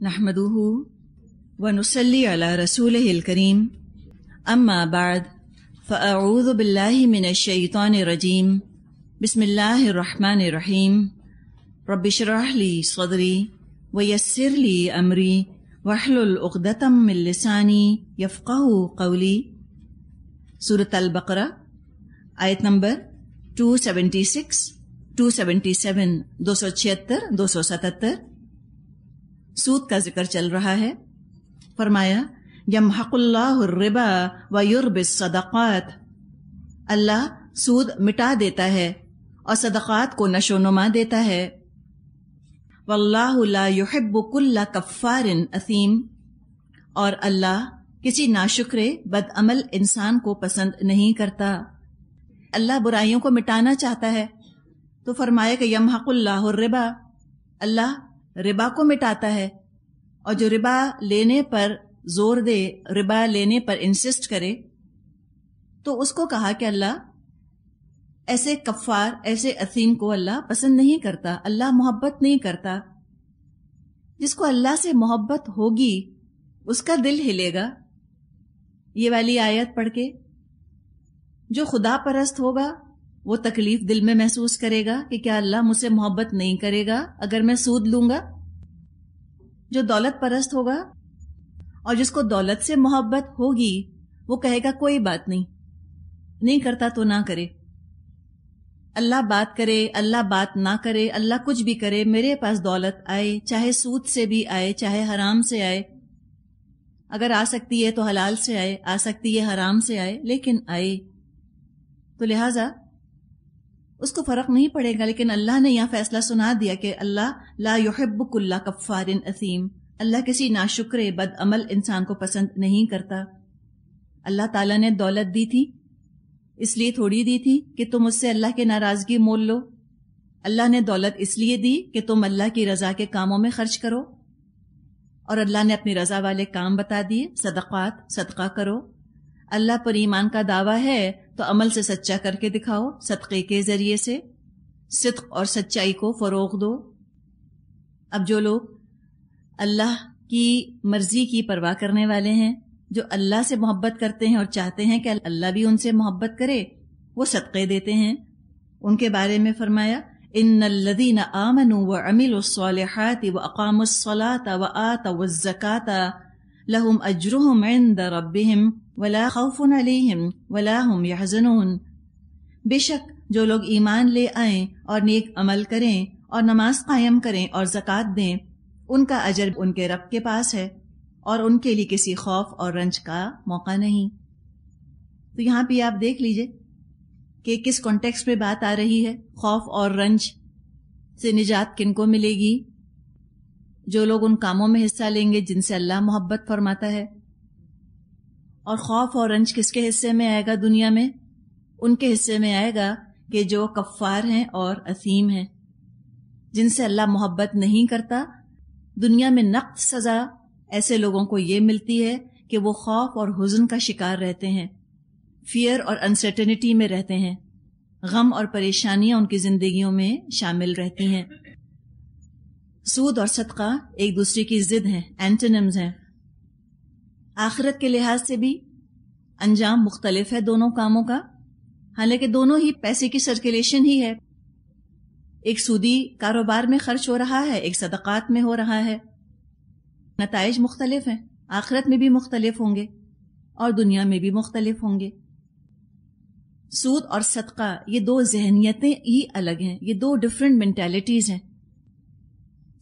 نحمده ونصلي على رسوله الكريم اما بعد فاعوذ بالله من الشيطان الرجيم بسم الله الرحمن الرحيم رب اشرح لي صدري ويسر لي امري واحلل عقدة من لساني يفقهوا قولي۔ سورۃ البقرہ آیت نمبر 276 277 276 277۔ سود کا ذکر چل رہا ہے۔ فرمایا یمحق اللہ الربا ویربی الصدقات، اللہ سود مٹا دیتا ہے اور صدقات کو نشو و نما دیتا ہے۔ واللہ لا یحب کل کفار اثیم، اور اللہ کسی ناشکرے بد عمل انسان کو پسند نہیں کرتا۔ اللہ برائیوں کو مٹانا چاہتا ہے تو فرمایا کہ یمحق اللہ الربا، اللہ ربا کو مٹاتا ہے، اور جو ربا لینے پر زور دے، ربا لینے پر انسسٹ کرے، تو اس کو کہا کہ اللہ ایسے کفار، ایسے اثیم کو اللہ پسند نہیں کرتا، اللہ محبت نہیں کرتا۔ جس کو اللہ سے محبت ہوگی اس کا دل ہلے گا۔ یہ والی آیت پڑھ کے جو خدا پرست ہوگا وہ تکلیف دل میں محسوس کرے گا کہ کیا اللہ مجھ سے محبت نہیں کرے گا اگر میں سود لوں گا۔ جو دولت پرست ہوگا اور جس کو دولت سے محبت ہوگی وہ کہے گا کوئی بات نہیں کرتا تو نہ کرے، اللہ بات کرے، اللہ بات نہ کرے، اللہ کچھ بھی کرے، میرے پاس دولت آئے، چاہے سود سے بھی آئے، چاہے حرام سے آئے، اگر آ سکتی ہے تو حلال سے آئے، آ سکتی ہے حرام سے آئے، لیکن آئے تو لہٰذا اس کو فرق نہیں پڑے گا۔ لیکن اللہ نے یہاں فیصلہ سنا دیا کہ اللہ لا یحب کل کفار اثیم، اللہ کسی ناشکرے بد عمل انسان کو پسند نہیں کرتا۔ اللہ تعالیٰ نے دولت دی تھی اس لیے تھوڑی دی تھی کہ تم اس سے اللہ کی ناراضگی مول لو۔ اللہ نے دولت اس لیے دی کہ تم اللہ کی رضا کے کاموں میں خرچ کرو، اور اللہ نے اپنی رضا والے کام بتا دیے، صدقات، صدقہ کرو۔ اللہ پر ایمان کا دعویٰ ہے تو عمل سے سچا کر کے دکھاؤ، صدقے کے ذریعے سے صدق اور سچائی کو فروغ دو۔ اب جو لوگ اللہ کی مرضی کی پرواہ کرنے والے ہیں، جو اللہ سے محبت کرتے ہیں اور چاہتے ہیں کہ اللہ بھی ان سے محبت کرے، وہ صدقے دیتے ہیں۔ ان کے بارے میں فرمایا ان الذین آمنوا وعملوا الصالحات واقاموا الصلاة وآتوا الزکاة لهم اجرهم عند ربهم ولا خوف علیہم ولا هم يحزنون۔ بے شک جو لوگ ایمان لے آئیں اور نیک عمل کریں اور نماز قائم کریں اور زکوٰۃ دیں، ان کا اجر ان کے رب کے پاس ہے اور ان کے لیے کسی خوف اور رنج کا موقع نہیں۔ تو یہاں پہ آپ دیکھ لیجئے کہ کس کانٹیکسٹ میں بات آ رہی ہے۔ خوف اور رنج سے نجات کن کو ملے گی؟ جو لوگ ان کاموں میں حصہ لیں گے جن سے اللہ محبت فرماتا ہے۔ اور خوف اور رنج کس کے حصے میں آئے گا دنیا میں؟ ان کے حصے میں آئے گا کہ جو کفار ہیں اور اثیم ہیں، جن سے اللہ محبت نہیں کرتا۔ دنیا میں نقد سزا ایسے لوگوں کو یہ ملتی ہے کہ وہ خوف اور حزن کا شکار رہتے ہیں، فیئر اور انسرٹنٹی میں رہتے ہیں، غم اور پریشانیاں ان کی زندگیوں میں شامل رہتی ہیں۔ سود اور صدقہ ایک دوسرے کی ضد ہیں، اینٹونمز ہیں۔ آخرت کے لحاظ سے بھی انجام مختلف ہے دونوں کاموں کا، حالانکہ دونوں ہی پیسے کی سرکولیشن ہی ہے۔ ایک سودی کاروبار میں خرچ ہو رہا ہے، ایک صدقات میں ہو رہا ہے۔ نتائج مختلف ہیں، آخرت میں بھی مختلف ہوں گے اور دنیا میں بھی مختلف ہوں گے۔ سود اور صدقہ یہ دو ذہنیتیں ہی الگ ہیں، یہ دو ڈفرنٹ مینٹالٹیز ہیں۔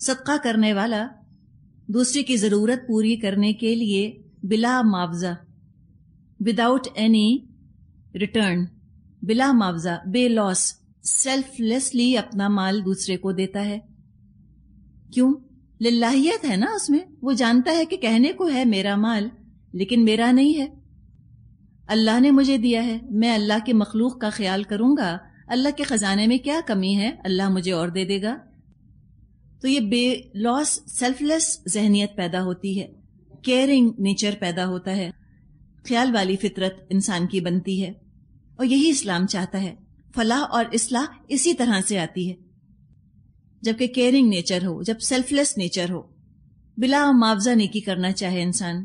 صدقہ کرنے والا دوسرے کی ضرورت پوری کرنے کے لیے بلا معاوضہ، وداؤٹ اینی ریٹرن، بلا معاوضہ، بے لاس، سیلف لیسلی اپنا مال دوسرے کو دیتا ہے۔ کیوں؟ للہیت ہے نا اس میں، وہ جانتا ہے کہ کہنے کو ہے میرا مال لیکن میرا نہیں ہے، اللہ نے مجھے دیا ہے، میں اللہ کی مخلوق کا خیال کروں گا، اللہ کے خزانے میں کیا کمی ہے، اللہ مجھے اور دے دے گا۔ تو یہ بے لاس، سیلف لیس ذہنیت پیدا ہوتی ہے، کیئرنگ نیچر پیدا ہوتا ہے، خیال والی فطرت انسان کی بنتی ہے، اور یہی اسلام چاہتا ہے۔ فلاح اور اصلاح اسی طرح سے آتی ہے، جبکہ کیئرنگ نیچر ہو، جب سیلف لیس نیچر ہو، بلا معاوضہ نیکی کرنا چاہے انسان.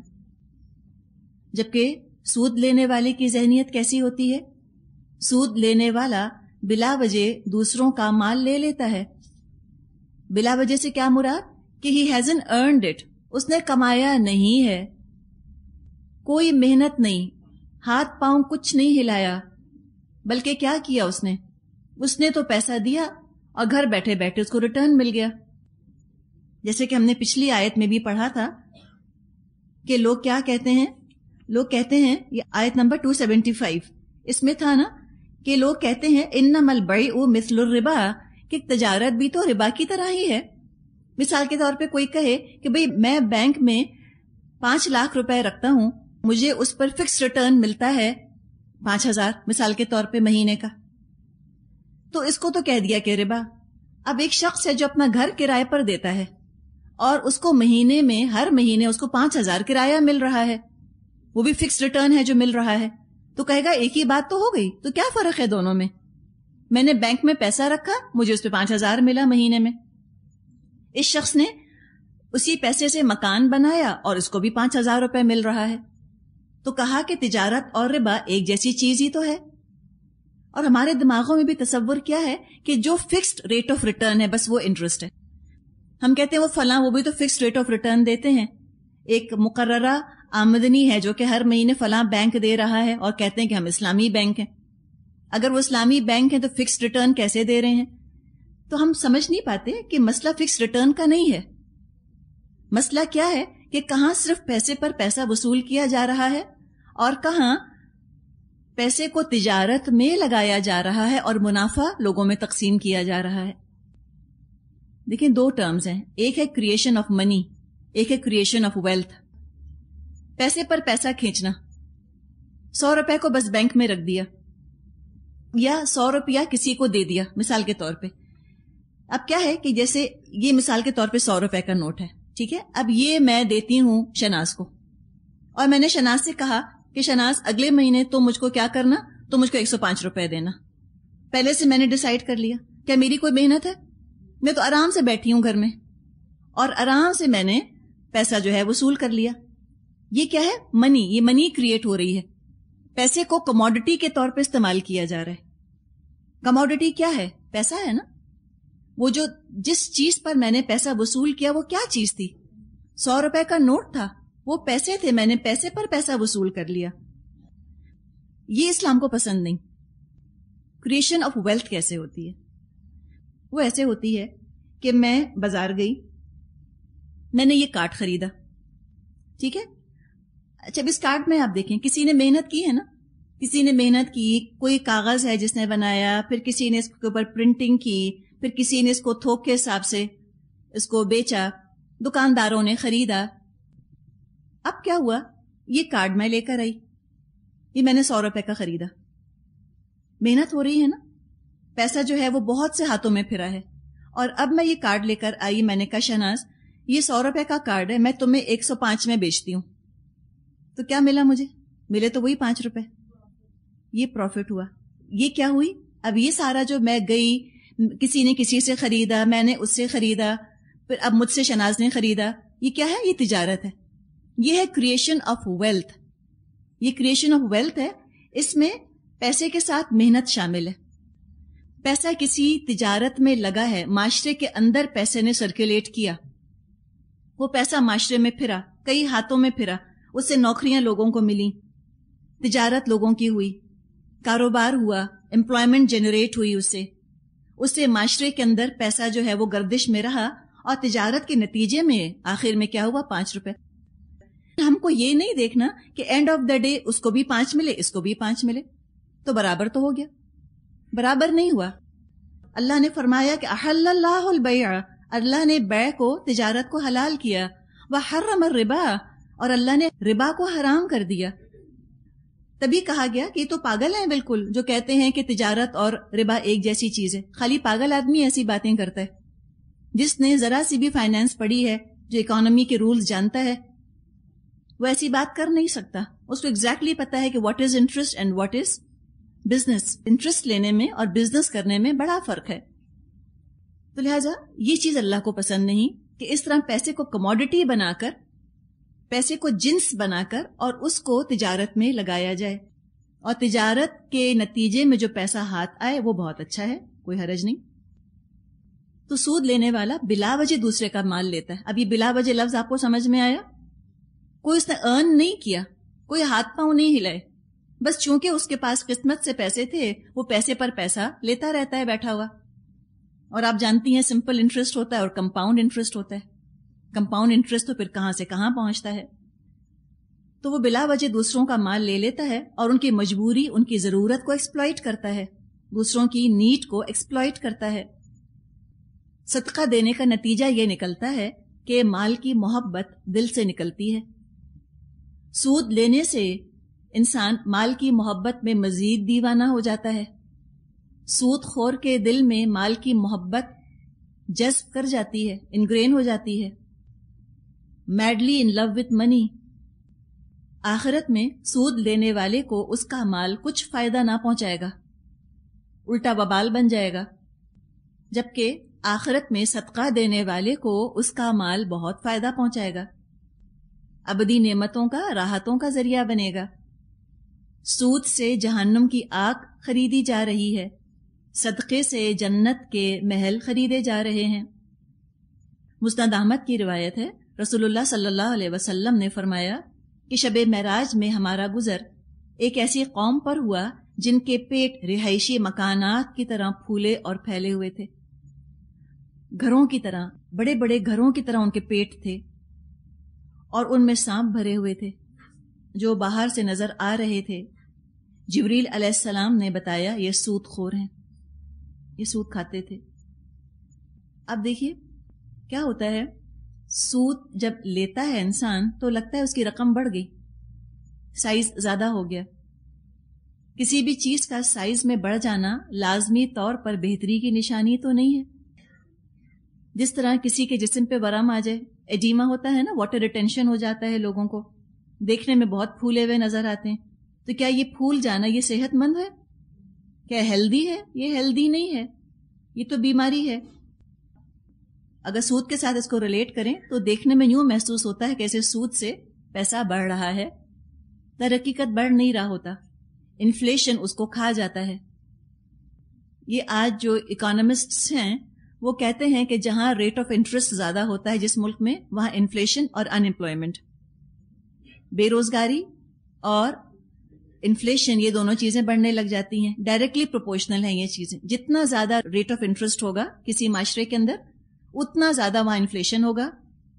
جبکہ سود لینے والے کی ذہنیت کیسی ہوتی ہے؟ سود لینے والا بلا وجہ دوسروں کا مال لے لیتا ہے. بلا وجہ سے کیا مراد؟ کہ ہی ہیزنٹ ارنڈ اٹ، اس نے کمایا نہیں ہے، کوئی محنت نہیں، ہاتھ پاؤں کچھ نہیں ہلایا، بلکہ کیا کیا اس نے تو پیسہ دیا اور گھر بیٹھے بیٹھے اس کو ریٹرن مل گیا. جیسے کہ ہم نے پچھلی آیت میں بھی پڑھا تھا کہ لوگ کیا کہتے ہیں، لوگ کہتے ہیں، یہ آیت نمبر 275 اس میں تھا نا، کہ لوگ کہتے ہیں انما البیع مثل الربا، کہ تجارت بھی تو ربا کی طرح ہی ہے. مثال کے طور پہ کوئی کہے کہ بھئی میں بینک میں 5 لاکھ روپے رکھتا ہوں، مجھے اس پر فکس ریٹرن ملتا ہے 5,000 مثال کے طور پہ مہینے کا، تو اس کو تو کہہ دیا کہ ربا. اب ایک شخص ہے جو اپنا گھر کرائے پر دیتا ہے اور اس کو مہینے میں ہر مہینے اس کو 5,000 کرایہ مل رہا ہے، وہ بھی فکس ریٹرن ہے جو مل رہا ہے، تو کہے گا ایک ہی بات تو ہو گئی، تو کیا فرق ہے دونوں میں؟ میں نے بینک میں پیسہ رکھا، مجھے اس پہ 5,000 ملا مہینے میں. اس شخص نے اسی پیسے سے مکان بنایا اور اس کو بھی 5,000 روپے مل رہا ہے. تو کہا کہ تجارت اور ربا ایک جیسی چیز ہی تو ہے. اور ہمارے دماغوں میں بھی تصور کیا ہے کہ جو فکسڈ ریٹ آف ریٹرن ہے بس وہ انٹرسٹ ہے. ہم کہتے ہیں وہ فلاں، وہ بھی تو فکسڈ ریٹ آف ریٹرن دیتے ہیں، ایک مقررہ آمدنی ہے جو کہ ہر مہینے فلاں بینک دے رہا ہے، اور کہتے ہیں کہ ہم اسلامی بینک ہیں. اگر وہ اسلامی بینک ہیں تو فکسڈ ریٹرن کیسے دے رہے ہیں؟ تو ہم سمجھ نہیں پاتے کہ مسئلہ فکس ریٹرن کا نہیں ہے. مسئلہ کیا ہے کہ کہاں صرف پیسے پر پیسہ وصول کیا جا رہا ہے اور کہاں پیسے کو تجارت میں لگایا جا رہا ہے اور منافع لوگوں میں تقسیم کیا جا رہا ہے. دیکھیں 2 ٹرمز ہیں، ایک ہے کریشن آف منی، ایک ہے کریشن آف ویلتھ. پیسے پر پیسہ کھینچنا، 100 روپے کو بس بینک میں رکھ دیا یا 100 روپیہ کسی کو دے دیا مثال کے طور پہ. اب کیا ہے کہ جیسے یہ مثال کے طور پہ 100 روپے کا نوٹ ہے، ٹھیک ہے، اب یہ میں دیتی ہوں شناز کو، اور میں نے شناز سے کہا کہ شناز اگلے مہینے تو مجھ کو کیا کرنا، تو مجھ کو 105 روپے دینا. پہلے سے میں نے ڈیسائیڈ کر لیا. کیا میری کوئی محنت ہے؟ میں تو آرام سے بیٹھی ہوں گھر میں اور آرام سے میں نے پیسہ جو ہے وصول کر لیا. یہ کیا ہے؟ منی. یہ منی کریٹ ہو رہی ہے. پیسے کو کموڈٹی کے طور پہ استعمال کیا جا رہا ہے. کموڈٹی کیا ہے؟ پیسہ ہے نا. وہ جو جس چیز پر میں نے پیسہ وصول کیا وہ کیا چیز تھی؟ 100 روپے کا نوٹ تھا، وہ پیسے تھے، میں نے پیسے پر پیسہ وصول کر لیا. یہ اسلام کو پسند نہیں. کریشن آف ویلتھ کیسے ہوتی ہے؟ وہ ایسے ہوتی ہے کہ میں بازار گئی، میں نے یہ کارڈ خریدا، ٹھیک ہے. اچھا اب اس کارڈ میں آپ دیکھیں کسی نے محنت کی ہے نا، کسی نے محنت کی، کوئی کاغذ ہے جس نے بنایا، پھر کسی نے اس کے اوپر پرنٹنگ کی، پھر کسی نے اس کو تھوک کے حساب سے اس کو بیچا، دکانداروں نے خریدا. اب کیا ہوا؟ یہ کارڈ میں لے کر آئی، یہ میں نے 100 روپے کا خریدا. محنت ہو رہی ہے نا، پیسہ جو ہے وہ بہت سے ہاتھوں میں پھرا ہے. اور اب میں یہ کارڈ لے کر آئی، میں نے کہا شہناز یہ 100 روپے کا کارڈ ہے، میں تمہیں 105 میں بیچتی ہوں. تو کیا ملا مجھے؟ ملے تو وہی 5 روپے. یہ پروفٹ ہوا. یہ کیا ہوئی؟ اب یہ سارا جو میں گئی، کسی نے کسی سے خریدا، میں نے اس سے خریدا، پھر اب مجھ سے شہناز نے خریدا. یہ کیا ہے؟ یہ تجارت ہے. یہ ہے کریشن آف ویلتھ. یہ کریشن آف ویلتھ ہے. اس میں پیسے کے ساتھ محنت شامل ہے. پیسہ کسی تجارت میں لگا ہے، معاشرے کے اندر پیسے نے سرکولیٹ کیا، وہ پیسہ معاشرے میں پھرا، کئی ہاتھوں میں پھرا، اس سے نوکریاں لوگوں کو ملی، تجارت لوگوں کی ہوئی، کاروبار ہوا، امپلائمنٹ جنریٹ ہوئی، اس سے معاشرے کے اندر پیسہ جو ہے وہ گردش میں رہا، اور تجارت کے نتیجے میں آخر میں کیا ہوا؟ 5 روپے. ہم کو یہ نہیں دیکھنا کہ اینڈ آف دا ڈے اس کو بھی 5 ملے، اس کو بھی 5 ملے، تو برابر تو ہو گیا. برابر نہیں ہوا. اللہ نے فرمایا کہ احل اللہ البیع، اللہ نے بیع کو، تجارت کو حلال کیا، وحرم الربا، اور اللہ نے ربا کو حرام کر دیا. تبھی کہا گیا کہ یہ تو پاگل ہیں بالکل جو کہتے ہیں کہ تجارت اور ربا ایک جیسی چیز ہے. خالی پاگل آدمی ایسی باتیں کرتا ہے. جس نے ذرا سی بھی فائنانس پڑھی ہے، جو اکانومی کے رولز جانتا ہے، وہ ایسی بات کر نہیں سکتا. اس کو ایگزیکٹلی پتا ہے کہ what is interest and what is business. Interest لینے میں اور بزنس کرنے میں بڑا فرق ہے. تو لہٰذا یہ چیز اللہ کو پسند نہیں. کہ اس طرح پیسے کو کموڈٹی بنا کر، پیسے کو جنس بنا کر اور اس کو تجارت میں لگایا جائے، اور تجارت کے نتیجے میں جو پیسہ ہاتھ آئے وہ بہت اچھا ہے، کوئی حرج نہیں۔ تو سود لینے والا بلا وجہ دوسرے کا مال لیتا ہے۔ اب یہ بلا وجہ لفظ آپ کو سمجھ میں آیا؟ کوئی اس نے ارن نہیں کیا، کوئی ہاتھ پاؤں نہیں ہلائے، بس چونکہ اس کے پاس قسمت سے پیسے تھے وہ پیسے پر پیسہ لیتا رہتا ہے بیٹھا ہوا۔ اور آپ جانتی ہیں سمپل انٹرسٹ ہوتا ہے اور کمپاؤنڈ انٹرسٹ ہوتا ہے۔ کمپاؤنڈ انٹرسٹ تو پھر کہاں سے کہاں پہنچتا ہے۔ تو وہ بلا وجہ دوسروں کا مال لے لیتا ہے اور ان کی مجبوری، ان کی ضرورت کو ایکسپلائٹ کرتا ہے، دوسروں کی نیڈ کو ایکسپلائٹ کرتا ہے۔ صدقہ دینے کا نتیجہ یہ نکلتا ہے کہ مال کی محبت دل سے نکلتی ہے۔ سود لینے سے انسان مال کی محبت میں مزید دیوانہ ہو جاتا ہے۔ سود خور کے دل میں مال کی محبت جذب کر جاتی ہے، انگرین ہو جاتی ہے۔ میڈلی ان لو وتھ منی۔ آخرت میں سود لینے والے کو اس کا مال کچھ فائدہ نہ پہنچائے گا، الٹا وبال بن جائے گا، جبکہ آخرت میں صدقہ دینے والے کو اس کا مال بہت فائدہ پہنچائے گا، ابدی نعمتوں کا، راحتوں کا ذریعہ بنے گا۔ سود سے جہنم کی آگ خریدی جا رہی ہے، صدقے سے جنت کے محل خریدے جا رہے ہیں۔ مسند احمد کی روایت ہے، رسول اللہ صلی اللہ علیہ وسلم نے فرمایا کہ شب معراج میں ہمارا گزر ایک ایسی قوم پر ہوا جن کے پیٹ رہائشی مکانات کی طرح پھولے اور پھیلے ہوئے تھے، گھروں کی طرح، بڑے بڑے گھروں کی طرح ان کے پیٹ تھے، اور ان میں سانپ بھرے ہوئے تھے جو باہر سے نظر آ رہے تھے۔ جبریل علیہ السلام نے بتایا یہ سود خور ہیں، یہ سود کھاتے تھے۔ اب دیکھیے کیا ہوتا ہے، سود جب لیتا ہے انسان تو لگتا ہے اس کی رقم بڑھ گئی، سائز زیادہ ہو گیا۔ کسی بھی چیز کا سائز میں بڑھ جانا لازمی طور پر بہتری کی نشانی تو نہیں ہے۔ جس طرح کسی کے جسم پہ ورم آ جائے، ایڈیما ہوتا ہے نا، واٹر ریٹینشن ہو جاتا ہے، لوگوں کو دیکھنے میں بہت پھولے ہوئے نظر آتے ہیں، تو کیا یہ پھول جانا یہ صحت مند ہے؟ کیا ہیلدی ہے؟ یہ ہیلدی نہیں ہے، یہ تو بیماری ہے۔ اگر سود کے ساتھ اس کو ریلیٹ کریں تو دیکھنے میں یوں محسوس ہوتا ہے کہ ایسے سود سے پیسہ بڑھ رہا ہے، در حقیقت بڑھ نہیں رہا ہوتا، انفلیشن اس کو کھا جاتا ہے۔ یہ آج جو اکانومسٹس ہیں وہ کہتے ہیں کہ جہاں ریٹ آف انٹرسٹ زیادہ ہوتا ہے جس ملک میں، وہاں انفلیشن اور ان امپلائمنٹ، بے روزگاری اور انفلیشن، یہ دونوں چیزیں بڑھنے لگ جاتی ہیں۔ ڈائریکٹلی پروپورشنل ہیں یہ چیزیں۔ جتنا زیادہ ریٹ آف انٹرسٹ ہوگا کسی معاشرے کے اندر، اتنا زیادہ وہاں انفلیشن ہوگا،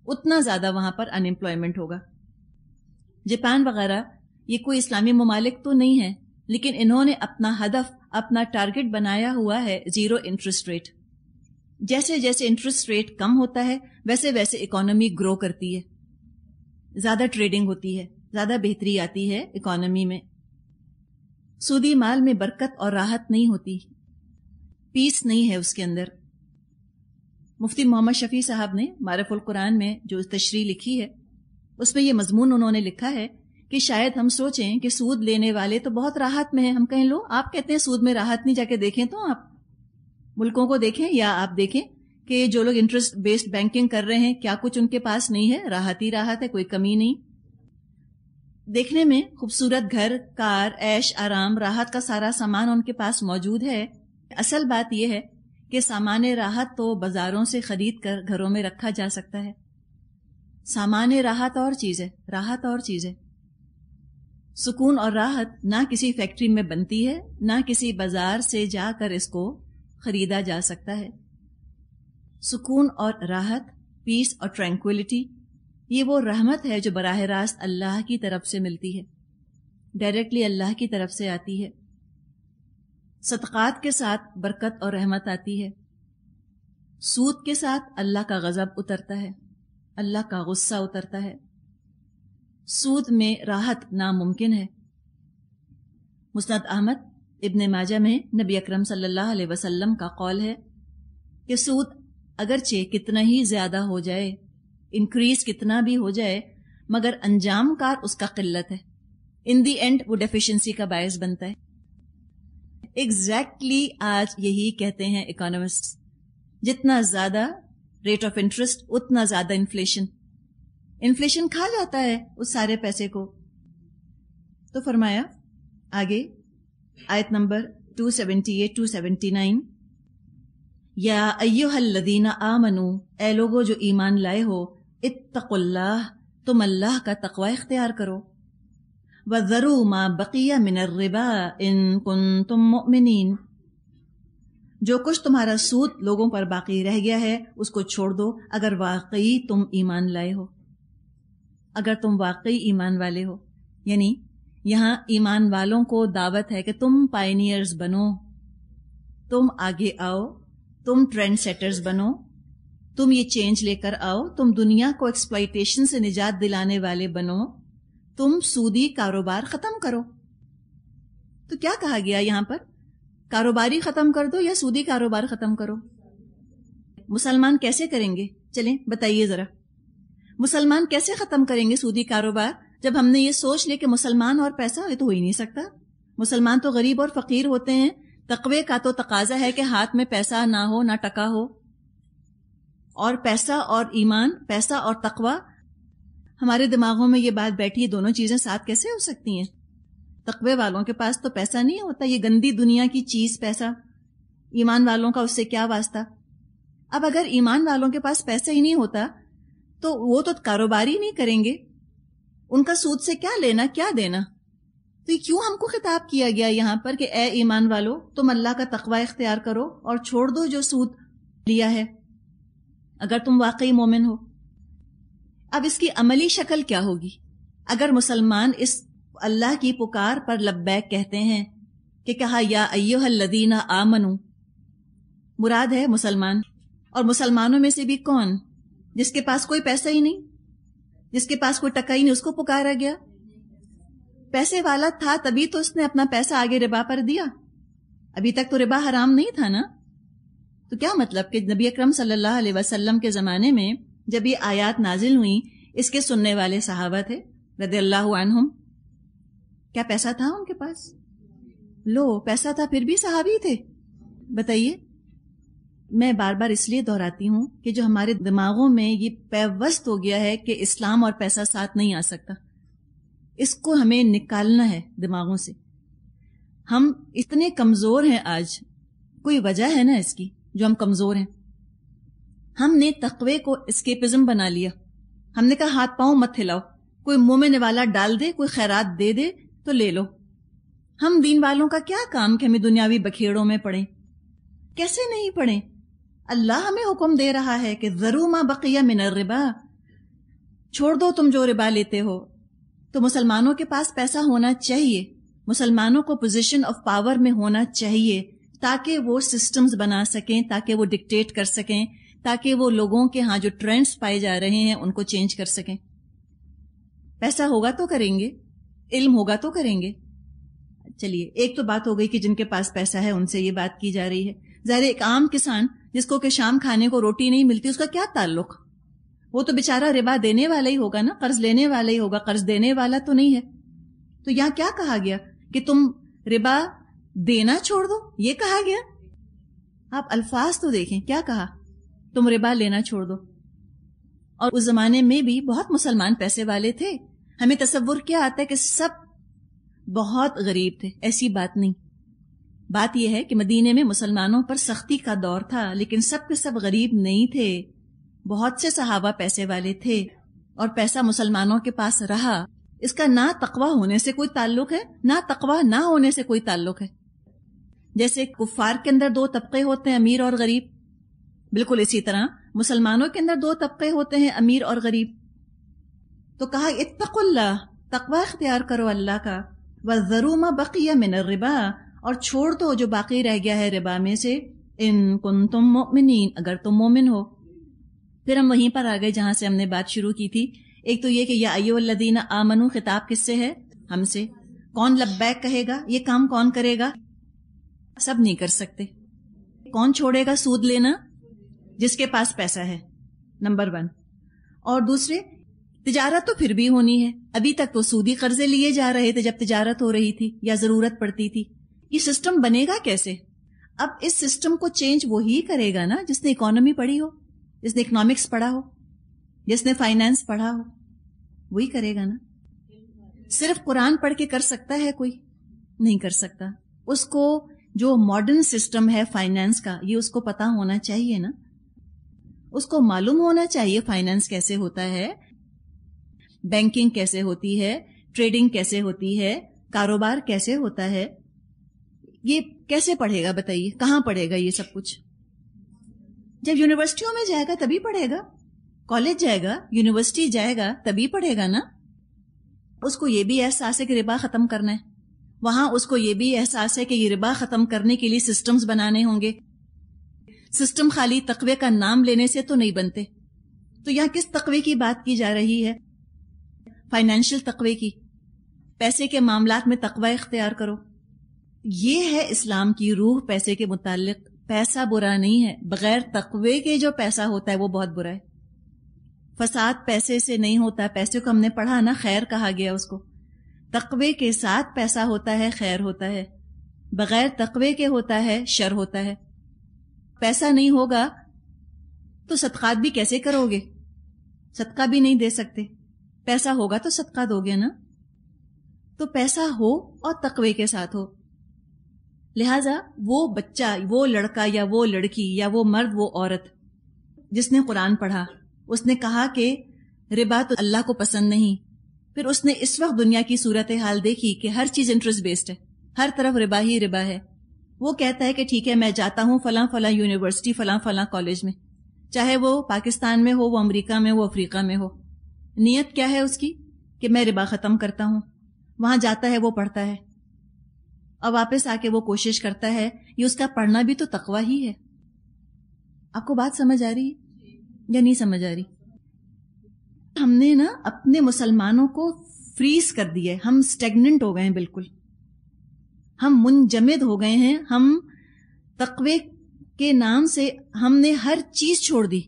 اتنا زیادہ وہاں پر ان امپلائمنٹ ہوگا۔ جاپان وغیرہ یہ کوئی اسلامی ممالک تو نہیں ہے، لیکن انہوں نے اپنا ہدف، اپنا ٹارگٹ بنایا ہوا ہے زیرو انٹرسٹ ریٹ۔ جیسے جیسے انٹرسٹ ریٹ کم ہوتا ہے ویسے ویسے اکانومی گرو کرتی ہے، زیادہ ٹریڈنگ ہوتی ہے، زیادہ بہتری آتی ہے اکانومی میں۔ سودی مال میں برکت اور راحت نہیں ہوتی، پیس نہیں ہے اس کے اندر۔ مفتی محمد شفیع صاحب نے معرف القرآن میں جو تشریح لکھی ہے اس میں یہ مضمون انہوں نے لکھا ہے کہ شاید ہم سوچیں کہ سود لینے والے تو بہت راحت میں ہیں، ہم کہیں لو آپ کہتے ہیں سود میں راحت نہیں، جا کے دیکھیں تو آپ ملکوں کو دیکھیں یا آپ دیکھیں کہ جو لوگ انٹرسٹ بیسڈ بینکنگ کر رہے ہیں کیا کچھ ان کے پاس نہیں ہے، راحت ہی راحت ہے، کوئی کمی نہیں۔ دیکھنے میں خوبصورت گھر، کار، عیش آرام، راحت کا سارا سامان ان کے پاس موجود ہے۔ اصل بات یہ ہے کہ سامان راحت تو بازاروں سے خرید کر گھروں میں رکھا جا سکتا ہے۔ سامان راحت اور چیز ہے، راحت اور چیز ہے۔ سکون اور راحت نہ کسی فیکٹری میں بنتی ہے، نہ کسی بازار سے جا کر اس کو خریدا جا سکتا ہے۔ سکون اور راحت، پیس اور ٹرینکویلٹی، یہ وہ رحمت ہے جو براہ راست اللہ کی طرف سے ملتی ہے، ڈائریکٹلی اللہ کی طرف سے آتی ہے۔ صدقات کے ساتھ برکت اور رحمت آتی ہے، سود کے ساتھ اللہ کا غضب اترتا ہے، اللہ کا غصہ اترتا ہے۔ سود میں راحت ناممکن ہے۔ مسند احمد ابن ماجہ میں نبی اکرم صلی اللہ علیہ وسلم کا قول ہے کہ سود اگرچہ کتنا ہی زیادہ ہو جائے، انکریز کتنا بھی ہو جائے، مگر انجام کار اس کا قلت ہے، ان دی اینڈ وہ ڈیفیشنسی کا باعث بنتا ہے۔ ایگزیکٹلی آج یہی کہتے ہیں اکانومسٹ، جتنا زیادہ ریٹ آف انٹرسٹ اتنا زیادہ انفلیشن کھا جاتا ہے اس سارے پیسے کو. تو فرمایا آگے آیت نمبر 278-279 یا ایھا الذین آمنو، اے لوگو جو ایمان لائے ہو، اتقوا اللہ، تم اللہ کا تقوی اختیار کرو، وذروا ما بقی من الربا ان کنتم مؤمنین، جو کچھ تمہارا سود لوگوں پر باقی رہ گیا ہے اس کو چھوڑ دو اگر واقعی تم ایمان لائے ہو، اگر تم واقعی ایمان والے ہو. یعنی یہاں ایمان والوں کو دعوت ہے کہ تم پائنیئرز بنو، تم آگے آؤ، تم ٹرینڈ سیٹرز بنو، تم یہ چینج لے کر آؤ، تم دنیا کو ایکسپلائٹیشن سے نجات دلانے والے بنو، تم سودی کاروبار ختم کرو. تو کیا کہا گیا یہاں پر؟ کاروباری ختم کر دو یا سودی کاروبار ختم کرو؟ مسلمان کیسے کریں گے؟ چلیں بتائیے ذرا، مسلمان کیسے ختم کریں گے سودی کاروبار جب ہم نے یہ سوچ لے کہ مسلمان اور پیسہ یہ تو ہو ہی نہیں سکتا. مسلمان تو غریب اور فقیر ہوتے ہیں. تقوی کا تو تقاضا ہے کہ ہاتھ میں پیسہ نہ ہو، نہ ٹکا ہو، اور پیسہ اور ایمان، پیسہ اور تقوی، ہمارے دماغوں میں یہ بات بیٹھی ہے دونوں چیزیں ساتھ کیسے ہو سکتی ہیں؟ تقوی والوں کے پاس تو پیسہ نہیں ہوتا، یہ گندی دنیا کی چیز پیسہ، ایمان والوں کا اس سے کیا واسطہ؟ اب اگر ایمان والوں کے پاس پیسہ ہی نہیں ہوتا تو وہ تو کاروبار ہی نہیں کریں گے، ان کا سود سے کیا لینا کیا دینا؟ تو یہ کیوں ہم کو خطاب کیا گیا یہاں پر کہ اے ایمان والو تم اللہ کا تقوی اختیار کرو اور چھوڑ دو جو سود لیا ہے اگر تم واقعی مومن ہو. اب اس کی عملی شکل کیا ہوگی؟ اگر مسلمان اس اللہ کی پکار پر لبیک کہتے ہیں کہ کہا یا ایھا الذین آمنو، مراد ہے مسلمان، اور مسلمانوں میں سے بھی کون؟ جس کے پاس کوئی پیسہ ہی نہیں، جس کے پاس کوئی ٹکا ہی نہیں، اس کو پکارا گیا. پیسے والا تھا تبھی تو اس نے اپنا پیسہ آگے ربا پر دیا، ابھی تک تو ربا حرام نہیں تھا نا. تو کیا مطلب کہ نبی اکرم صلی اللہ علیہ وسلم کے زمانے میں جب یہ آیات نازل ہوئیں، اس کے سننے والے صحابہ تھے رضی اللہ عنہم، کیا پیسہ تھا ان کے پاس؟ لو پیسہ تھا پھر بھی صحابی تھے. بتائیے، میں بار بار اس لیے دہراتی ہوں کہ جو ہمارے دماغوں میں یہ پیوست ہو گیا ہے کہ اسلام اور پیسہ ساتھ نہیں آ سکتا، اس کو ہمیں نکالنا ہے دماغوں سے. ہم اتنے کمزور ہیں آج، کوئی وجہ ہے نا اس کی جو ہم کمزور ہیں. ہم نے تقوی کو اسکیپزم بنا لیا. ہم نے کہا ہاتھ پاؤں مت ہلاؤ، کوئی مومن والا ڈال دے، کوئی خیرات دے دے تو لے لو. ہم دین والوں کا کیا کام کہ ہمیں دنیاوی بکھیڑوں میں پڑیں؟ کیسے نہیں پڑیں؟ اللہ ہمیں حکم دے رہا ہے کہ ذروا ما بقی من الربا، چھوڑ دو تم جو ربا لیتے ہو. تو مسلمانوں کے پاس پیسہ ہونا چاہیے، مسلمانوں کو پوزیشن آف پاور میں ہونا چاہیے تاکہ وہ سسٹمز بنا سکیں، تاکہ وہ ڈکٹیٹ کر سکیں، تاکہ وہ لوگوں کے ہاں جو ٹرینڈز پائے جا رہے ہیں ان کو چینج کر سکیں. پیسہ ہوگا تو کریں گے، علم ہوگا تو کریں گے. چلیے ایک تو بات ہو گئی کہ جن کے پاس پیسہ ہے ان سے یہ بات کی جا رہی ہے. ظاہر ایک عام کسان جس کو کہ شام کھانے کو روٹی نہیں ملتی، اس کا کیا تعلق؟ وہ تو بےچارا ربا دینے والا ہی ہوگا نا، قرض لینے والا ہی ہوگا، قرض دینے والا تو نہیں ہے. تو یہاں کیا کہا گیا کہ تم ربا دینا چھوڑ دو، یہ کہا گیا. آپ الفاظ تو دیکھیں، کیا کہا؟ تم ربا لینا چھوڑ دو. اور اس زمانے میں بھی بہت مسلمان پیسے والے تھے. ہمیں تصور کیا آتا ہے کہ سب بہت غریب تھے، ایسی بات نہیں. بات یہ ہے کہ مدینے میں مسلمانوں پر سختی کا دور تھا، لیکن سب کے سب غریب نہیں تھے. بہت سے صحابہ پیسے والے تھے اور پیسہ مسلمانوں کے پاس رہا. اس کا نہ تقوی ہونے سے کوئی تعلق ہے، نہ تقوی نہ ہونے سے کوئی تعلق ہے. جیسے کفار کے اندر دو طبقے ہوتے ہیں، امیر اور غریب، بالکل اسی طرح مسلمانوں کے اندر دو طبقے ہوتے ہیں، امیر اور غریب. تو کہا اتقوا اللہ، تقوی اختیار کرو اللہ کا، وذروا ما بقی من الربا، اور چھوڑ دو جو باقی رہ گیا ہے ربا میں سے، ان کنتم مؤمنین، اگر تم مومن ہو. پھر ہم وہیں پر آ گئے جہاں سے ہم نے بات شروع کی تھی. ایک تو یہ کہ یا ایھا الذین آمنو، خطاب کس سے ہے؟ ہم سے. کون لبیک کہے گا؟ یہ کام کون کرے گا؟ سب نہیں کر سکتے. کون چھوڑے گا سود لینا؟ جس کے پاس پیسہ ہے، نمبر 1. اور دوسرے، تجارت تو پھر بھی ہونی ہے. ابھی تک تو سودی قرضے لیے جا رہے تھے جب تجارت ہو رہی تھی یا ضرورت پڑتی تھی. یہ سسٹم بنے گا کیسے؟ اب اس سسٹم کو چینج وہی کرے گا نا جس نے اکانومی پڑھی ہو، جس نے اکنامکس پڑھا ہو، جس نے فائنانس پڑھا ہو، وہی کرے گا نا. صرف قرآن پڑھ کے کر سکتا ہے کوئی؟ نہیں کر سکتا. اس کو جو ماڈرن سسٹم ہے فائنانس کا، یہ اس کو پتا ہونا چاہیے نا. اس کو معلوم ہونا چاہیے فائنانس کیسے ہوتا ہے، بینکنگ کیسے ہوتی ہے، ٹریڈنگ کیسے ہوتی ہے، کاروبار کیسے ہوتا ہے. یہ کیسے پڑھے گا بتائیے؟ کہاں پڑھے گا یہ سب کچھ؟ جب یونیورسٹیوں میں جائے گا تبھی پڑھے گا. کالج جائے گا، یونیورسٹی جائے گا تبھی پڑھے گا نا. اس کو یہ بھی احساس ہے کہ ربا ختم کرنا ہے. وہاں اس کو یہ بھی احساس ہے کہ یہ ربا ختم کرنے کے لیے سسٹمز بنانے ہوں گے. سسٹم خالی تقوی کا نام لینے سے تو نہیں بنتے. تو یہاں کس تقوی کی بات کی جا رہی ہے؟ فائنینشیل تقوی کی. پیسے کے معاملات میں تقوی اختیار کرو. یہ ہے اسلام کی روح پیسے کے متعلق. پیسہ برا نہیں ہے، بغیر تقوی کے جو پیسہ ہوتا ہے وہ بہت برا ہے. فساد پیسے سے نہیں ہوتا. پیسے کو ہم نے پڑھا نا، خیر کہا گیا اس کو. تقوی کے ساتھ پیسہ ہوتا ہے، خیر ہوتا ہے. بغیر تقوی کے ہوتا ہے، شر ہوتا ہے. پیسہ نہیں ہوگا تو صدقات بھی کیسے کرو گے؟ صدقہ بھی نہیں دے سکتے. پیسہ ہوگا تو صدقہ دو گے نا. تو پیسہ ہو اور تقوی کے ساتھ ہو. لہذا وہ بچہ، وہ لڑکا یا وہ لڑکی یا وہ مرد وہ عورت جس نے قرآن پڑھا، اس نے کہا کہ ربا تو اللہ کو پسند نہیں. پھر اس نے اس وقت دنیا کی صورتحال دیکھی کہ ہر چیز انٹرسٹ بیسڈ ہے، ہر طرف ربا ہی ربا ہے. وہ کہتا ہے کہ ٹھیک ہے، میں جاتا ہوں فلاں فلاں یونیورسٹی، فلاں فلاں کالج میں، چاہے وہ پاکستان میں ہو، وہ امریکہ میں، وہ افریقہ میں ہو. نیت کیا ہے اس کی؟ کہ میں ربا ختم کرتا ہوں. وہاں جاتا ہے، وہ پڑھتا ہے، اور واپس آ کے وہ کوشش کرتا ہے. یہ اس کا پڑھنا بھی تو تقوی ہی ہے. آپ کو بات سمجھ آ رہی ہے یا نہیں سمجھ آ رہی؟ ہم نے نا اپنے مسلمانوں کو فریز کر دیا ہے. ہم سٹیگننٹ ہو گئے ہیں، بالکل ہم منجمد ہو گئے ہیں. ہم تقوی کے نام سے ہم نے ہر چیز چھوڑ دی.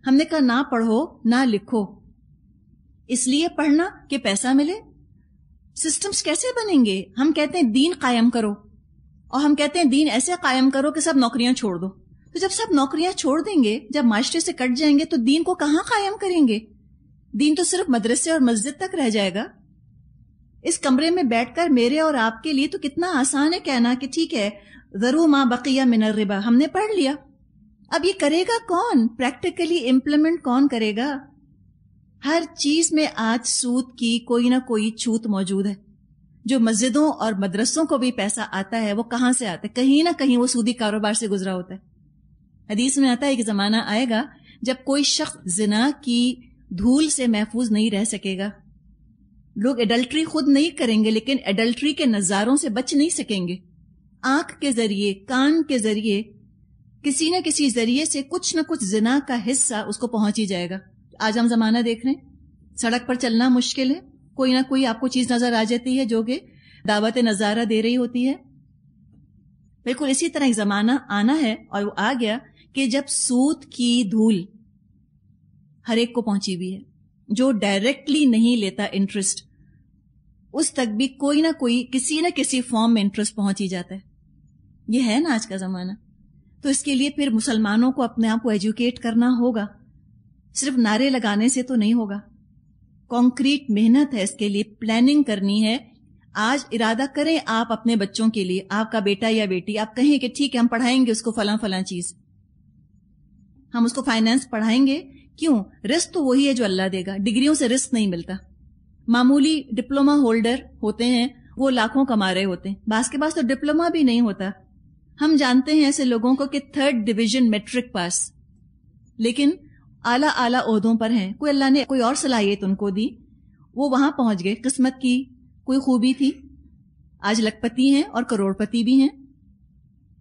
ہم نے کہا نہ پڑھو نہ لکھو. اس لیے پڑھنا کہ پیسہ ملے. سسٹمز کیسے بنیں گے؟ ہم کہتے ہیں دین قائم کرو، اور ہم کہتے ہیں دین ایسے قائم کرو کہ سب نوکریاں چھوڑ دو. تو جب سب نوکریاں چھوڑ دیں گے، جب معاشرے سے کٹ جائیں گے، تو دین کو کہاں قائم کریں گے؟ دین تو صرف مدرسے اور مسجد تک رہ جائے گا. اس کمرے میں بیٹھ کر میرے اور آپ کے لیے تو کتنا آسان ہے کہنا کہ ٹھیک ہے ذرو ما بقیہ من الربا، ہم نے پڑھ لیا. اب یہ کرے گا کون؟ پریکٹیکلی امپلیمنٹ کون کرے گا؟ ہر چیز میں آج سود کی کوئی نہ کوئی چھوت موجود ہے. جو مسجدوں اور مدرسوں کو بھی پیسہ آتا ہے وہ کہاں سے آتا ہے؟ کہیں نہ کہیں وہ سودی کاروبار سے گزرا ہوتا ہے. حدیث میں آتا ہے کہ زمانہ آئے گا جب کوئی شخص زنا کی دھول سے محفوظ نہیں رہ سکے گا. لوگ ایڈلٹری خود نہیں کریں گے، لیکن ایڈلٹری کے نظاروں سے بچ نہیں سکیں گے. آنکھ کے ذریعے، کان کے ذریعے، کسی نہ کسی ذریعے سے کچھ نہ کچھ زنا کا حصہ اس کو پہنچ ہی جائے گا. آج ہم زمانہ دیکھ رہے ہیں، سڑک پر چلنا مشکل ہے، کوئی نہ کوئی آپ کو چیز نظر آ جاتی ہے جو کہ دعوت نظارہ دے رہی ہوتی ہے. بالکل اسی طرح ایک زمانہ آنا ہے، اور وہ آ گیا کہ جب سود کی دھول ہر ایک کو پہنچی ہوئی ہے. جو ڈائریکٹلی نہیں لیتا انٹرسٹ، اس تک بھی کوئی نہ کوئی کسی نہ کسی فارم میں انٹرسٹ پہنچ ہی جاتا ہے. یہ ہے نا آج کا زمانہ. تو اس کے لیے پھر مسلمانوں کو اپنے آپ کو ایجوکیٹ کرنا ہوگا. صرف نعرے لگانے سے تو نہیں ہوگا. کانکریٹ محنت ہے اس کے لیے، پلاننگ کرنی ہے. آج ارادہ کریں آپ اپنے بچوں کے لیے، آپ کا بیٹا یا بیٹی، آپ کہیں کہ ٹھیک ہے ہم پڑھائیں گے اس کو فلاں فلاں چیز، ہم اس کو فائنانس پڑھائیں گے. کیوں؟ رزق تو وہی ہے جو اللہ دے گا. ڈگریوں سے رزق نہیں ملتا. معمولی ڈپلوما ہولڈر ہوتے ہیں، وہ لاکھوں کما رہے ہوتے ہیں. بعض کے پاس تو ڈپلوما بھی نہیں ہوتا. ہم جانتے ہیں ایسے لوگوں کو کہ 3rd ڈویژن میٹرک پاس، لیکن اعلیٰ عہدوں پر ہیں. کوئی اللہ نے کوئی اور صلاحیت ان کو دی، وہ وہاں پہنچ گئے. قسمت کی کوئی خوبی تھی، آج لکھ پتی ہیں اور کروڑ پتی بھی ہیں.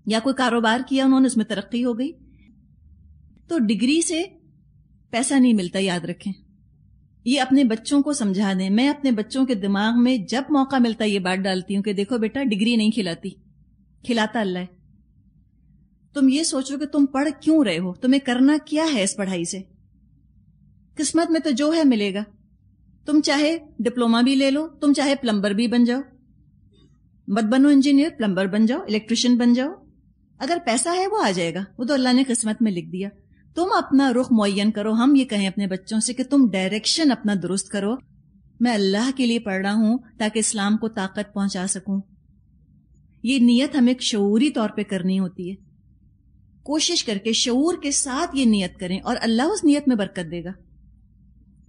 یا کوئی کاروبار کیا انہوں نے، اس میں ترقی ہو گئی. تو ڈگری سے پیسہ نہیں ملتا، یاد رکھیں. یہ اپنے بچوں کو سمجھا دیں. میں اپنے بچوں کے دماغ میں جب موقع ملتا ہے یہ بات ڈالتی ہوں کہ دیکھو بیٹا، ڈگری نہیں کھلاتی، کھلاتا اللہ ہے. تم یہ سوچو کہ تم پڑھ کیوں رہے ہو، تمہیں کرنا کیا ہے اس پڑھائی سے. قسمت میں تو جو ہے ملے گا. تم چاہے ڈپلوما بھی لے لو، تم چاہے پلمبر بھی بن جاؤ، مت بنو انجینئر، پلمبر بن جاؤ، الیکٹریشین بن جاؤ. اگر پیسہ ہے وہ آ جائے گا، وہ تو اللہ نے قسمت میں لکھ دیا. تم اپنا رخ معین کرو. ہم یہ کہیں اپنے بچوں سے کہ تم ڈائریکشن اپنا درست کرو. میں اللہ کے لیے پڑھ رہا ہوں تاکہ اسلام کو طاقت پہنچا سکوں. یہ نیت ہمیں شعوری طور پہ کرنی ہوتی ہے. کوشش کر کے شعور کے ساتھ یہ نیت کریں اور اللہ اس نیت میں برکت دے گا.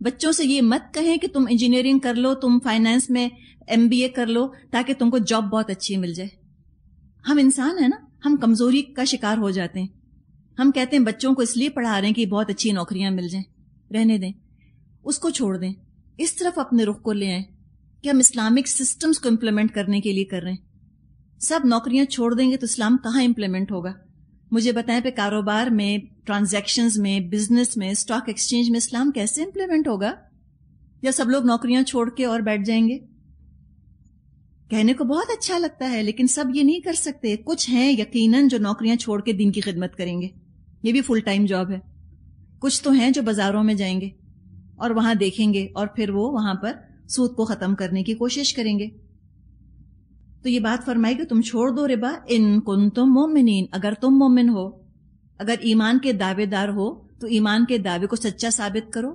بچوں سے یہ مت کہیں کہ تم انجینئرنگ کر لو, تم فائنانس میں MBA کر لو تاکہ تم کو جاب بہت اچھی مل جائے. ہم انسان ہیں نا, ہم کمزوری کا شکار ہو جاتے ہیں. ہم کہتے ہیں بچوں کو اس لیے پڑھا رہے ہیں کہ بہت اچھی نوکریاں مل جائیں. رہنے دیں, اس کو چھوڑ دیں. اس طرف اپنے رخ کو لے آئیں کہ ہم اسلامک سسٹمز کو امپلیمنٹ کرنے کے لیے کر رہے ہیں. سب نوکریاں چھوڑ دیں گے تو اسلام کہاں امپلیمنٹ ہوگا؟ مجھے بتائیں پہ کاروبار میں, ٹرانزیکشنز میں, بزنس میں, اسٹاک ایکسچینج میں اسلام کیسے امپلیمنٹ ہوگا؟ یا سب لوگ نوکریاں چھوڑ کے اور بیٹھ جائیں گے؟ کہنے کو بہت اچھا لگتا ہے لیکن سب یہ نہیں کر سکتے. کچھ ہیں یقیناً جو نوکریاں چھوڑ کے دین کی خدمت کریں گے, یہ بھی فل ٹائم جاب ہے. کچھ تو ہیں جو بازاروں میں جائیں گے اور وہاں دیکھیں گے اور پھر وہ وہاں پر سود کو ختم کرنے کی کوشش کریں گے. تو یہ بات فرمائی کہ تم چھوڑ دو ربا ان کنتم مومنین, اگر تم مومن ہو, اگر ایمان کے دعوے دار ہو تو ایمان کے دعوے کو سچا ثابت کرو.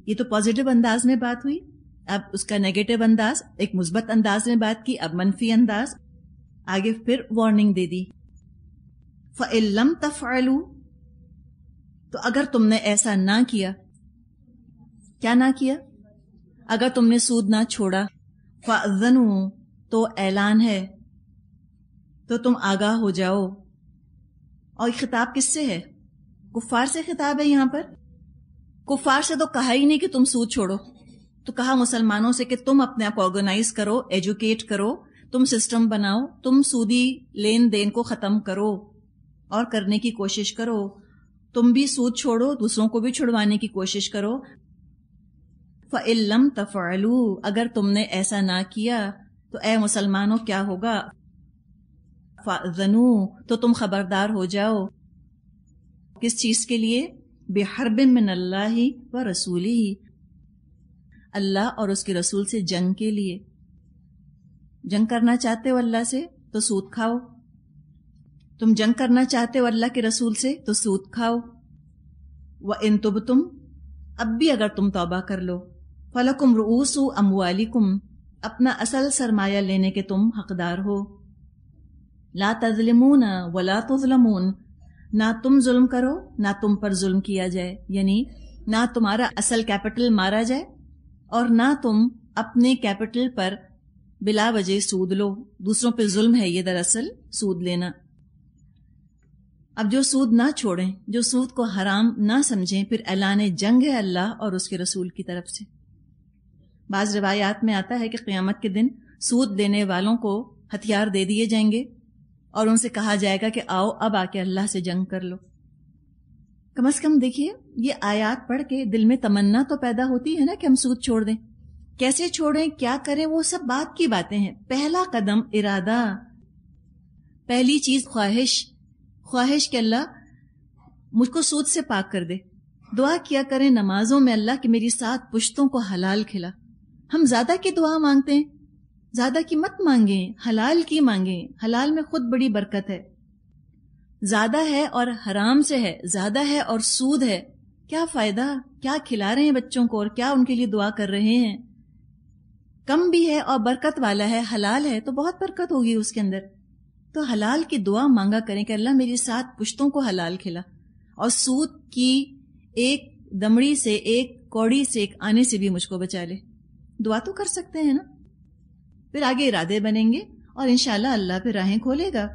یہ تو پازیٹو انداز میں بات ہوئی. اب اس کا نیگیٹو انداز, ایک مثبت انداز میں بات کی, اب منفی انداز. آگے پھر وارننگ دے دی, فَإِن لَمْ تَفْعَلُوا, تو اگر تم نے ایسا نہ کیا. کیا نہ کیا؟ اگر تم نے سود نہ چھوڑا. فَأْذَنُوا, تو اعلان ہے, تو تم آگاہ ہو جاؤ. اور خطاب کس سے ہے؟ کفار سے خطاب ہے. یہاں پر کفار سے تو کہا ہی نہیں کہ تم سود چھوڑو, تو کہا مسلمانوں سے کہ تم اپنے آپ کو آرگنائز کرو, ایجوکیٹ کرو, تم سسٹم بناؤ, تم سودی لین دین کو ختم کرو اور کرنے کی کوشش کرو. تم بھی سود چھوڑو, دوسروں کو بھی چھڑوانے کی کوشش کرو. فَإِن لَمْ تَفْعَلُوا, اگر تم نے ایسا نہ کیا تو اے مسلمانوں کیا ہوگا؟ فَأْذَنُوا, تو تم خبردار ہو جاؤ. کس چیز کے لیے؟ بِحَرْبٍ مِّنَ اللَّهِ وَرَسُولِهِ, اللہ اور اس کے رسول سے جنگ کے لیے. جنگ کرنا چاہتے ہو اللہ سے تو سود کھاؤ. تم جنگ کرنا چاہتے ہو اللہ کے رسول سے تو سود کھاؤ. وَإِن تُبْتُمْ, اب بھی اگر تم توبہ کر لو. فَلَكُمْ رُؤُوسُ أَمْوَالِكُمْ, اپنا اصل سرمایہ لینے کے تم حقدار ہو. لا تظلمون ولا تظلمون, نہ تم ظلم کرو نہ تم پر ظلم کیا جائے. یعنی نہ تمہارا اصل کیپٹل مارا جائے اور نہ تم اپنے کیپٹل پر بلا وجہ سود لو. دوسروں پہ ظلم ہے یہ دراصل سود لینا. اب جو سود نہ چھوڑیں, جو سود کو حرام نہ سمجھیں, پھر اعلان جنگ ہے اللہ اور اس کے رسول کی طرف سے. بعض روایات میں آتا ہے کہ قیامت کے دن سود لینے والوں کو ہتھیار دے دیے جائیں گے اور ان سے کہا جائے گا کہ آؤ اب آ کے اللہ سے جنگ کر لو. کم از کم دیکھیے, یہ آیات پڑھ کے دل میں تمنا تو پیدا ہوتی ہے نا کہ ہم سود چھوڑ دیں. کیسے چھوڑیں, کیا کریں, وہ سب بات کی باتیں ہیں. پہلا قدم ارادہ, پہلی چیز خواہش کہ اللہ مجھ کو سود سے پاک کر دے. دعا کیا کریں نمازوں میں, اللہ کہ میری 7 پشتوں کو حلال کھلا. ہم زیادہ کی دعا مانگتے ہیں, زیادہ کی مت مانگیں, حلال کی مانگیں. حلال میں خود بڑی برکت ہے. زیادہ ہے اور حرام سے ہے, زیادہ ہے اور سود ہے, کیا فائدہ؟ کیا کھلا رہے ہیں بچوں کو اور کیا ان کے لیے دعا کر رہے ہیں؟ کم بھی ہے اور برکت والا ہے, حلال ہے تو بہت برکت ہوگی اس کے اندر. تو حلال کی دعا مانگا کریں کہ اللہ میری 7 پشتوں کو حلال کھلا, اور سود کی ایک دمڑی سے, ایک کوڑی سے, ایک آنے سے بھی مجھ کو بچا لے. دعا تو کر سکتے ہیں نا. پھر آگے ارادے بنیں گے اور انشاءاللہ اللہ پھر راہیں کھولے گا.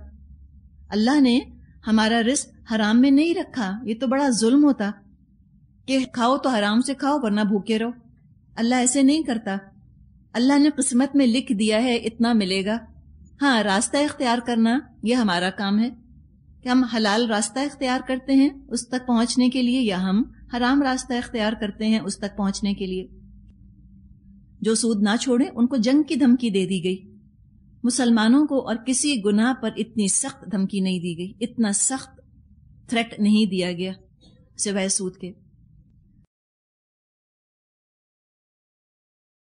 اللہ نے ہمارا رزق حرام میں نہیں رکھا. یہ تو بڑا ظلم ہوتا کہ کھاؤ تو حرام سے کھاؤ ورنہ بھوکے رہو. اللہ ایسے نہیں کرتا. اللہ نے قسمت میں لکھ دیا ہے اتنا ملے گا. ہاں, راستہ اختیار کرنا یہ ہمارا کام ہے کہ ہم حلال راستہ اختیار کرتے ہیں اس تک پہنچنے کے لیے, یا ہم حرام راستہ اختیار کرتے ہیں اس تک پہنچنے کے لیے. جو سود نہ چھوڑیں ان کو جنگ کی دھمکی دے دی گئی. مسلمانوں کو اور کسی گناہ پر اتنی سخت دھمکی نہیں دی گئی, اتنا سخت تھریٹ نہیں دیا گیا سوائے سود کے.